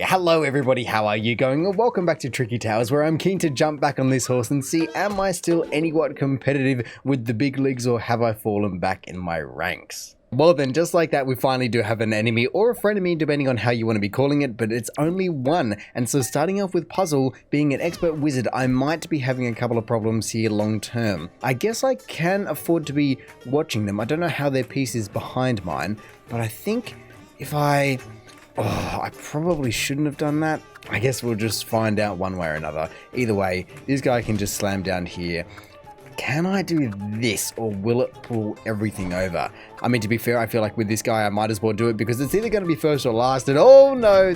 Hello everybody, how are you going? Well, welcome back to Tricky Towers, where I'm keen to jump back on this horse and see, am I still anywhat competitive with the big leagues, or have I fallen back in my ranks? Well then, just like that, we finally do have an enemy, or a frenemy, depending on how you want to be calling it, but it's only one. And so starting off with Puzzle, being an expert wizard, I might be having a couple of problems here long term. I guess I can afford to be watching them. I don't know how their piece is behind mine, but I think if I probably shouldn't have done that. I guess we'll just find out one way or another. Either way, this guy can just slam down here. Can I do this, or will it pull everything over? I mean, to be fair, I feel like with this guy, I might as well do it because it's either going to be first or last. And oh no,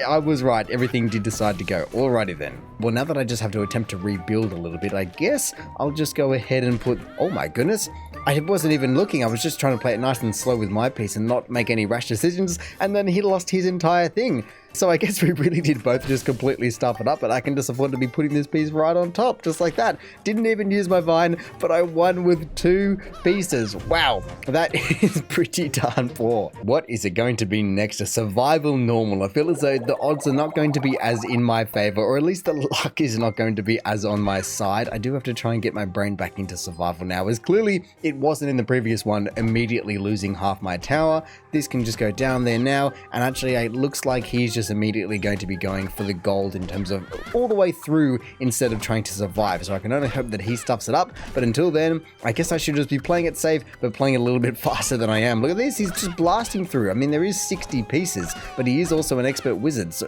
I was right. Everything did decide to go. Alrighty then. Well, now that I just have to attempt to rebuild a little bit, I guess I'll just go ahead and put, oh my goodness. I wasn't even looking. I was just trying to play it nice and slow with my piece and not make any rash decisions. And then he lost his entire thing. So I guess we really did both just completely stuff it up, but I can just afford to be putting this piece right on top, just like that. Didn't even use my vine, but I won with 2 pieces. Wow, that is pretty darn poor. What is it going to be next? A survival normal. I feel as though the odds are not going to be as in my favor, or at least the luck is not going to be as on my side. I do have to try and get my brain back into survival now, as clearly it wasn't in the previous one, immediately losing half my tower. This can just go down there now, and actually it looks like he's just immediately going to be going for the gold in terms of all the way through instead of trying to survive. So I can only hope that he stuffs it up, but until then, I guess I should just be playing it safe, but playing it a little bit faster than I am. Look at this, he's just blasting through. I mean, there is 60 pieces, but he is also an expert wizard, so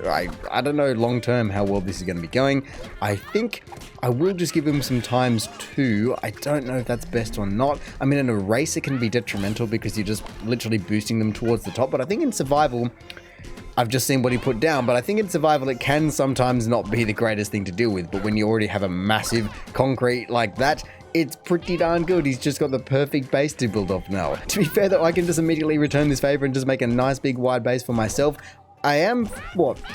I don't know long term how well this is going to be going. I think I will just give him some times 2. I don't know if that's best or not. I mean, in a race, it can be detrimental because you're just literally boosting them towards the top, but I think in survival, I've just seen what he put down, but I think in survival it can sometimes not be the greatest thing to deal with, but when you already have a massive concrete like that, it's pretty darn good. He's just got the perfect base to build off now. To be fair though, I can just immediately return this favor and just make a nice big wide base for myself. I am,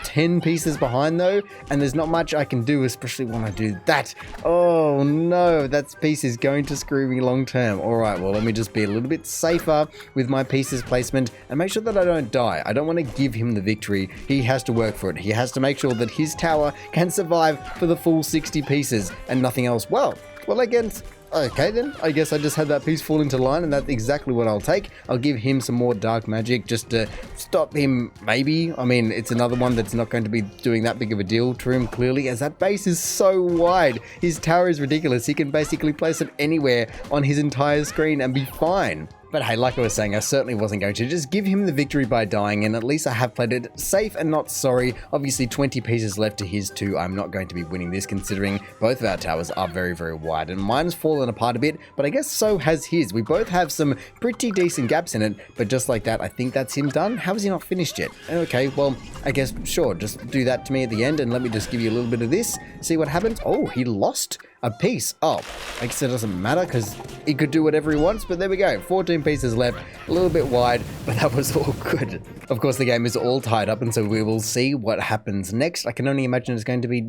10 pieces behind though, and there's not much I can do, especially when I do that. Oh no, that piece is going to screw me long term. Alright, well, let me just be a little bit safer with my pieces placement and make sure that I don't die. I don't want to give him the victory. He has to work for it. He has to make sure that his tower can survive for the full 60 pieces and nothing else. Well, again, okay then, I guess I just had that piece fall into line, and that's exactly what I'll take. I'll give him some more dark magic just to stop him, maybe. I mean, it's another one that's not going to be doing that big of a deal to him, clearly, as that base is so wide. His tower is ridiculous. He can basically place it anywhere on his entire screen and be fine. But hey, like I was saying, I certainly wasn't going to just give him the victory by dying, and at least I have played it safe and not sorry. Obviously, 20 pieces left to his 2. I'm not going to be winning this, considering both of our towers are very, very wide, and mine's fallen apart a bit, but I guess so has his. We both have some pretty decent gaps in it, but just like that, I think that's him done. How is he not finished yet? Okay, well, I guess, sure, just do that to me at the end, and let me just give you a little bit of this, see what happens. Oh, he lost a piece. Oh, I guess it doesn't matter because he could do whatever he wants, but there we go. 14 pieces left, a little bit wide, but that was all good. Of course, the game is all tied up, and so we will see what happens next. I can only imagine it's going to be,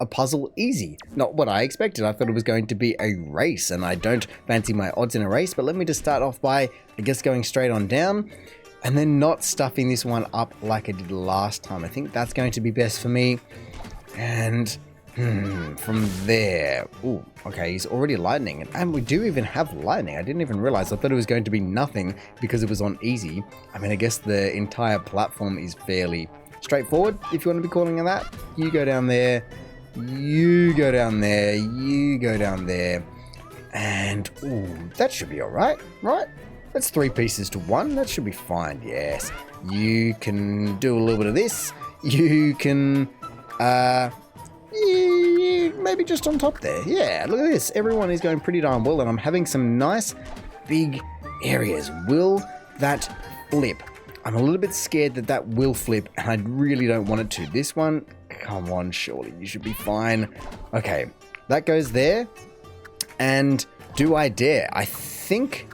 a puzzle easy. Not what I expected. I thought it was going to be a race, and I don't fancy my odds in a race, but let me just start off by, I guess, going straight on down, and then not stuffing this one up like I did last time. I think that's going to be best for me, and from there, ooh, okay, he's already lightning, and we do even have lightning. I didn't even realize. I thought it was going to be nothing because it was on easy. I mean, I guess the entire platform is fairly straightforward, if you want to be calling it that. You go down there, you go down there, you go down there, and ooh, that should be all right, right? That's 3 pieces to 1. That should be fine. Yes, you can do a little bit of this. You can, maybe just on top there. Yeah, look at this. Everyone is going pretty darn well, and I'm having some nice big areas. Will that flip? I'm a little bit scared that that will flip, and I really don't want it to. This one, come on, surely you should be fine. Okay, that goes there. And do I dare? I think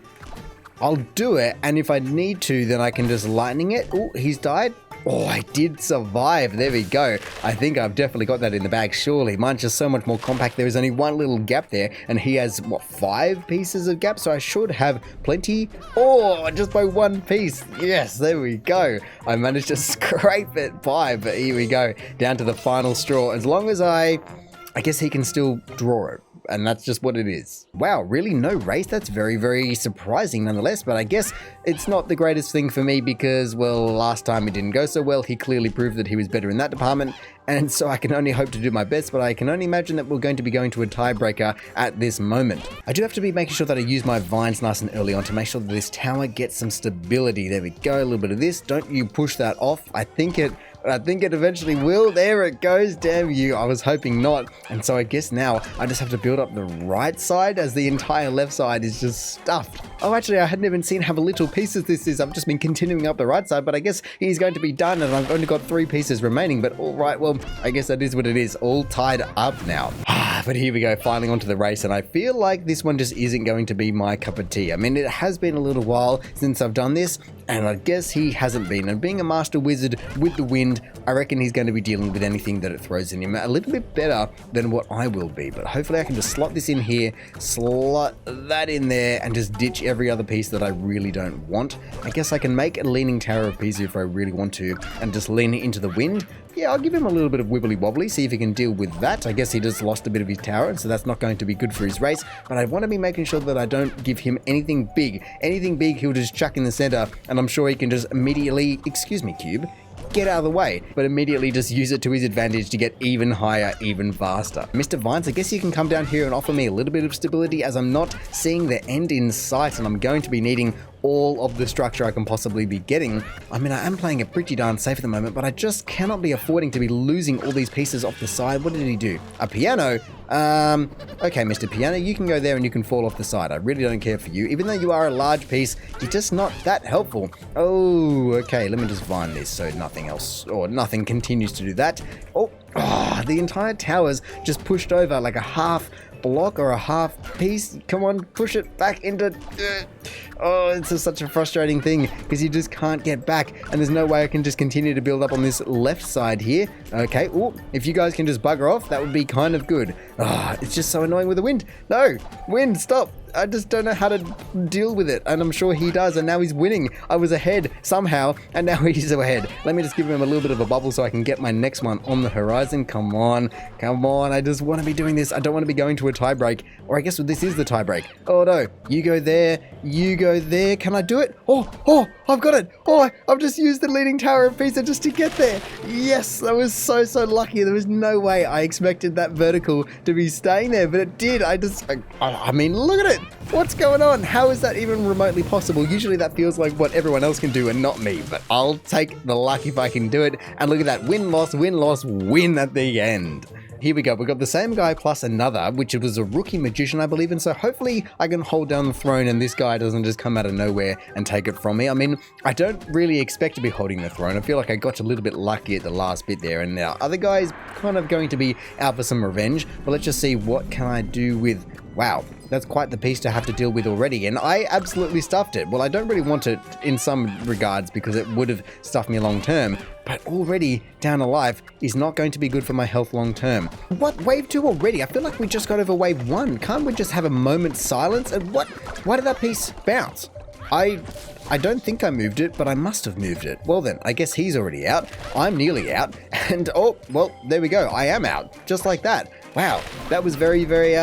I'll do it, and if I need to, then I can just lightning it. Oh, he's died. Oh, I did survive. There we go. I think I've definitely got that in the bag, surely. Mine's just so much more compact. There is only one little gap there, and he has, what, 5 pieces of gap? So I should have plenty. Oh, just by 1 piece. Yes, there we go. I managed to scrape it by, but here we go. Down to the final straw. As long as I guess he can still draw it. And that's just what it is. Wow, really? No race? That's very, very surprising nonetheless, but I guess it's not the greatest thing for me because, well, last time it didn't go so well. He clearly proved that he was better in that department, and so I can only hope to do my best, but I can only imagine that we're going to be going to a tiebreaker at this moment. I do have to be making sure that I use my vines nice and early on to make sure that this tower gets some stability. There we go, a little bit of this. Don't you push that off. I think it eventually will. There it goes. Damn you. I was hoping not. And so I guess now I just have to build up the right side as the entire left side is just stuffed. Oh, actually, I hadn't even seen how little pieces this is. I've just been continuing up the right side, but I guess he's going to be done and I've only got 3 pieces remaining. But all right, well, I guess that is what it is. All tied up now. But here we go, finally onto the race, and I feel like this one just isn't going to be my cup of tea. I mean, it has been a little while since I've done this, and I guess he hasn't been. And being a master wizard with the wind, I reckon he's going to be dealing with anything that it throws in him a little bit better than what I will be. But hopefully I can just slot this in here, slot that in there, and just ditch every other piece that I really don't want. I guess I can make a leaning Tower of Pisa if I really want to, and just lean into the wind. Yeah, I'll give him a little bit of wibbly wobbly, see if he can deal with that. I guess he just lost a bit of his tower, and so that's not going to be good for his race. But I want to be making sure that I don't give him anything big. Anything big, he'll just chuck in the center, and I'm sure he can just immediately, excuse me, cube, get out of the way, but immediately just use it to his advantage to get even higher, even faster. Mr. Vines, I guess you can come down here and offer me a little bit of stability as I'm not seeing the end in sight, and I'm going to be needing all of the structure I can possibly be getting. I mean, I am playing it pretty darn safe at the moment, but I just cannot be affording to be losing all these pieces off the side. What did he do? A piano? Okay, Mr. Piano, you can go there and you can fall off the side. I really don't care for you. Even though you are a large piece, you're just not that helpful. Oh, okay, let me just vine this so nothing else, or nothing continues to do that. Oh, the entire tower's just pushed over like a half block or a half piece. Come on, push it back into... Oh, it's just such a frustrating thing because you just can't get back, and there's no way I can just continue to build up on this left side here. Okay, if you guys can just bugger off, that would be kind of good. It's just so annoying with the wind. No, wind, stop. I just don't know how to deal with it, and I'm sure he does, and now he's winning. I was ahead somehow, and now he's ahead. Let me just give him a little bit of a bubble so I can get my next one on the horizon. Come on, I just want to be doing this. I don't want to be going to a tie break, or I guess this is the tie break. Oh no, you go there, you go there. Can I do it? Oh, I've got it. I've just used the leaning Tower of Pisa just to get there. Yes, that was so lucky. There was no way I expected that vertical to be staying there, but it did. I mean, look at it. What's going on? How is that even remotely possible? Usually that feels like what everyone else can do and not me, but I'll take the luck if I can do it. And look at that, win, loss, win at the end. Here we go, we've got the same guy plus another, which was a rookie magician, I believe, and so hopefully I can hold down the throne and this guy doesn't just come out of nowhere and take it from me. I mean, I don't really expect to be holding the throne. I feel like I got a little bit lucky at the last bit there, and now other guys kind of going to be out for some revenge, but let's just see what can I do with... Wow, that's quite the piece to have to deal with already, and I absolutely stuffed it. Well, I don't really want it in some regards because it would have stuffed me long term, but already down a life is not going to be good for my health long term. What, wave 2 already? I feel like we just got over wave 1. Can't we just have a moment's silence? And what? Why did that piece bounce? I don't think I moved it, but I must have moved it. Well then, I guess he's already out. I'm nearly out, and oh, well, there we go. I am out, just like that. Wow, that was very, very,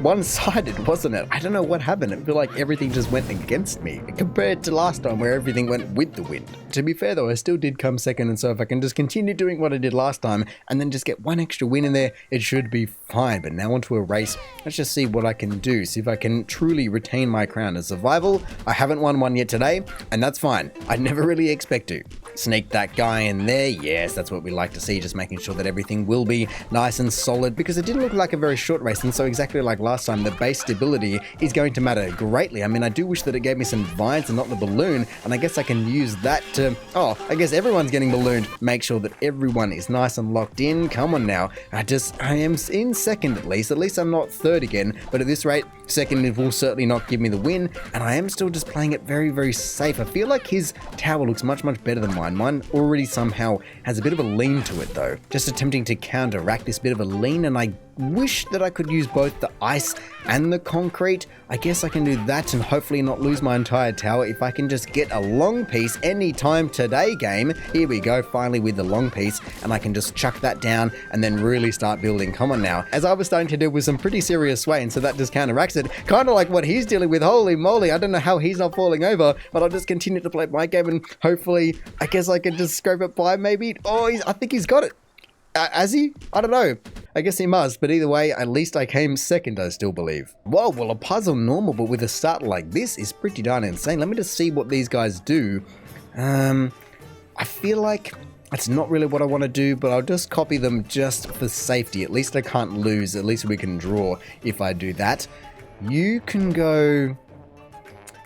one-sided, wasn't it? I don't know what happened. I feel like everything just went against me compared to last time where everything went with the wind. To be fair though, I still did come second, and so if I can just continue doing what I did last time and then just get one extra win in there, it should be fine. But now onto a race. Let's just see what I can do. See if I can truly retain my crown as survival. I haven't won one yet today, and that's fine. I never really expect to. Sneak that guy in there. Yes, that's what we like to see, just making sure that everything will be nice and solid, because it didn't look like a very short race, and so exactly like last time, the base stability is going to matter greatly. I mean, I do wish that it gave me some vines and not the balloon, and I guess I can use that to... Oh, I guess everyone's getting ballooned. Make sure that everyone is nice and locked in. Come on now. I am in second at least. At least I'm not third again, but at this rate, second it will certainly not give me the win, and I am still just playing it very, very safe. I feel like his tower looks much, much better than mine. Mine already somehow has a bit of a lean to it though. Just attempting to counteract this bit of a lean, and I wish that I could use both the ice and the concrete. I guess I can do that and hopefully not lose my entire tower if I can just get a long piece anytime today, game. Here we go, finally with the long piece, and I can just chuck that down and then really start building. Come on now. As I was starting to do with some pretty serious sway, and so that just counteracts it. Kind of like what he's dealing with. Holy moly, I don't know how he's not falling over, but I'll just continue to play my game and hopefully, I guess I can just scrape it by maybe. Oh, I think he's got it. Has he? I don't know. I guess he must, but either way, at least I came second, I still believe. Whoa, well, a puzzle normal, but with a start like this is pretty darn insane. Let me just see what these guys do. I feel like it's not really what I want to do, but I'll just copy them just for safety. At least I can't lose. At least we can draw if I do that. You can go...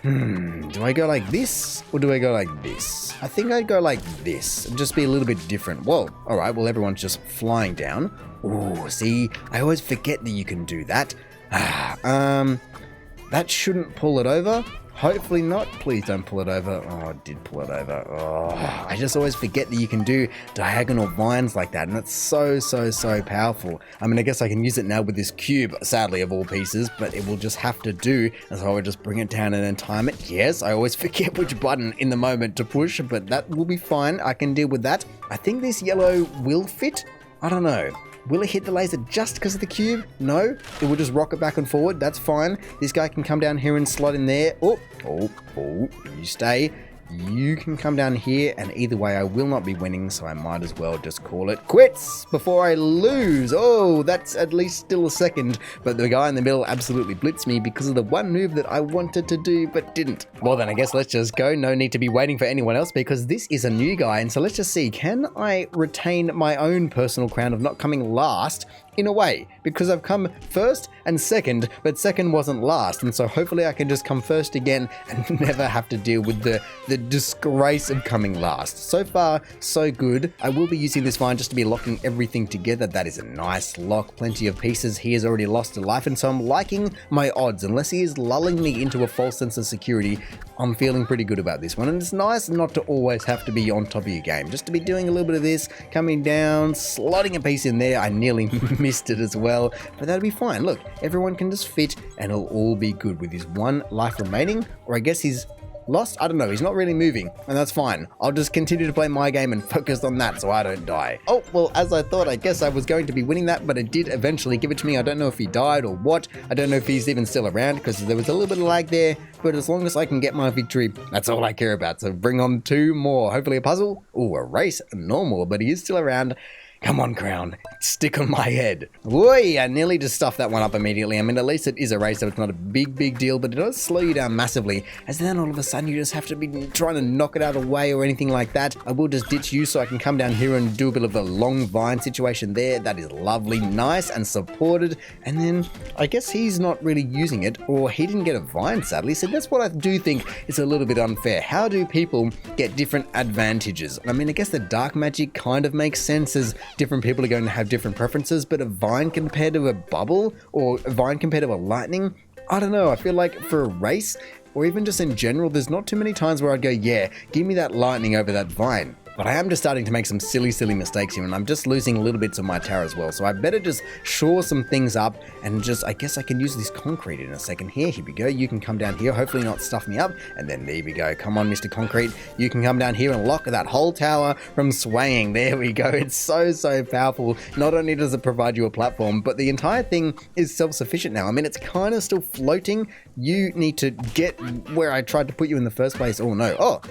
do I go like this or do I go like this? I think I'd go like this and just be a little bit different. Whoa, all right, well, everyone's just flying down. Oh, see, I always forget that you can do that. That shouldn't pull it over. Hopefully not. Please don't pull it over. Oh, it did pull it over. Oh, I just always forget that you can do diagonal vines like that, and it's so, so, so powerful. I mean, I guess I can use it now with this cube, sadly, of all pieces, but it will just have to do, and so I would just bring it down and then time it. Yes, I always forget which button in the moment to push, but that will be fine. I can deal with that. I think this yellow will fit. I don't know. Will it hit the laser just because of the cube? No, it will just rock it back and forward. That's fine. This guy can come down here and slot in there. Oh, you stay. You can come down here, and either way I will not be winning, so I might as well just call it quits before I lose. Oh, that's at least still a second, but the guy in the middle absolutely blitzed me because of the one move that I wanted to do but didn't. Well then, I guess let's just go. No need to be waiting for anyone else because this is a new guy, and so let's just see, can I retain my own personal crown of not coming last? In a way, because I've come first and second, but second wasn't last, and so hopefully I can just come first again and never have to deal with the disgrace of coming last. So far, so good. I will be using this vine just to be locking everything together. That is a nice lock, plenty of pieces. He has already lost a life, and so I'm liking my odds. Unless he is lulling me into a false sense of security, I'm feeling pretty good about this one, and it's nice not to always have to be on top of your game, just to be doing a little bit of this, coming down, slotting a piece in there. I nearly missed it as well, but that'll be fine. Look, everyone can just fit and it'll all be good with his one life remaining, or I guess he's lost? I don't know, he's not really moving, and that's fine. I'll just continue to play my game and focus on that so I don't die. Oh, well, as I thought, I guess I was going to be winning that, but it did eventually give it to me. I don't know if he died or what. I don't know if he's even still around because there was a little bit of lag there, but as long as I can get my victory, that's all I care about. So bring on 2 more. Hopefully a puzzle. Oh, a race, normal, but he is still around. Come on, crown. Stick on my head. Whoa, I nearly just stuffed that one up immediately. I mean, at least it is a race, so it's not a big deal, but it does slow you down massively, as then all of a sudden you just have to be trying to knock it out of the way or anything like that. I will just ditch you so I can come down here and do a bit of a long vine situation there. That is lovely, nice and supported. And then I guess he's not really using it, or he didn't get a vine, sadly. So that's what I do think is a little bit unfair. How do people get different advantages? I mean, I guess the dark magic kind of makes sense, as different people are going to have different preferences, but a vine compared to a bubble, or a vine compared to a lightning, I don't know. I feel like for a race, or even just in general, there's not too many times where I'd go, yeah, give me that lightning over that vine. But I am just starting to make some silly mistakes here, and I'm just losing little bits of my tower as well. So I better just shore some things up, and just, I guess I can use this concrete in a second here. Here we go. You can come down here, hopefully not stuff me up. And then there we go. Come on, Mr. Concrete. You can come down here and lock that whole tower from swaying. There we go. It's so powerful. Not only does it provide you a platform, but the entire thing is self-sufficient now. I mean, it's kind of still floating. You need to get where I tried to put you in the first place. Oh no. Oh,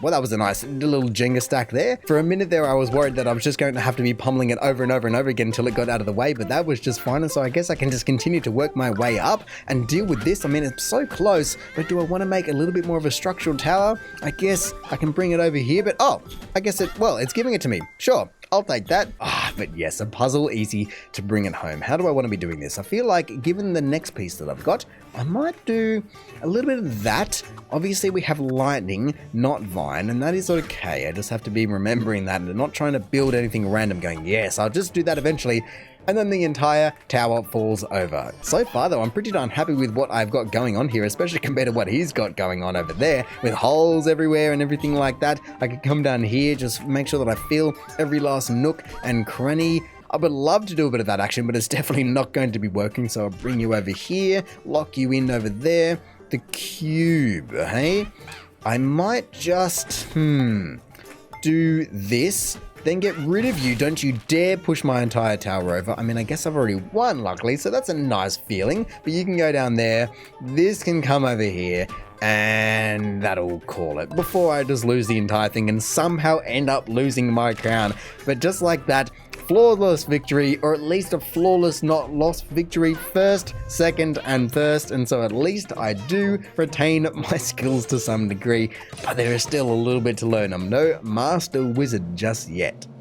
well, that was a nice little Jenga stack there. For a minute there, I was worried that I was just going to have to be pummeling it over and over again until it got out of the way, but that was just fine. And so I guess I can just continue to work my way up and deal with this. I mean, it's so close, but do I want to make a little bit more of a structural tower? I guess I can bring it over here, but I guess it's giving it to me. Sure. I'll take that. But yes, a puzzle, easy to bring it home. How do I want to be doing this? I feel like, given the next piece that I've got, I might do a little bit of that. Obviously, we have lightning, not vine, and that is okay. I just have to be remembering that and not trying to build anything random going, yes, I'll just do that eventually. and then the entire tower falls over. So far though, I'm pretty darn happy with what I've got going on here, especially compared to what he's got going on over there, with holes everywhere and everything like that. I could come down here, just make sure that I feel every last nook and cranny. I would love to do a bit of that action, but it's definitely not going to be working, so I'll bring you over here, lock you in over there. The cube, hey? I might just, do this, then get rid of you. Don't you dare push my entire tower over. I mean, I guess I've already won, luckily, so that's a nice feeling. But you can go down there, this can come over here, and that'll call it, before I just lose the entire thing and somehow end up losing my crown. But just like that, flawless victory, or at least a flawless not lost victory, first, second, and first, and so at least I do retain my skills to some degree, but there is still a little bit to learn. I'm no master wizard just yet.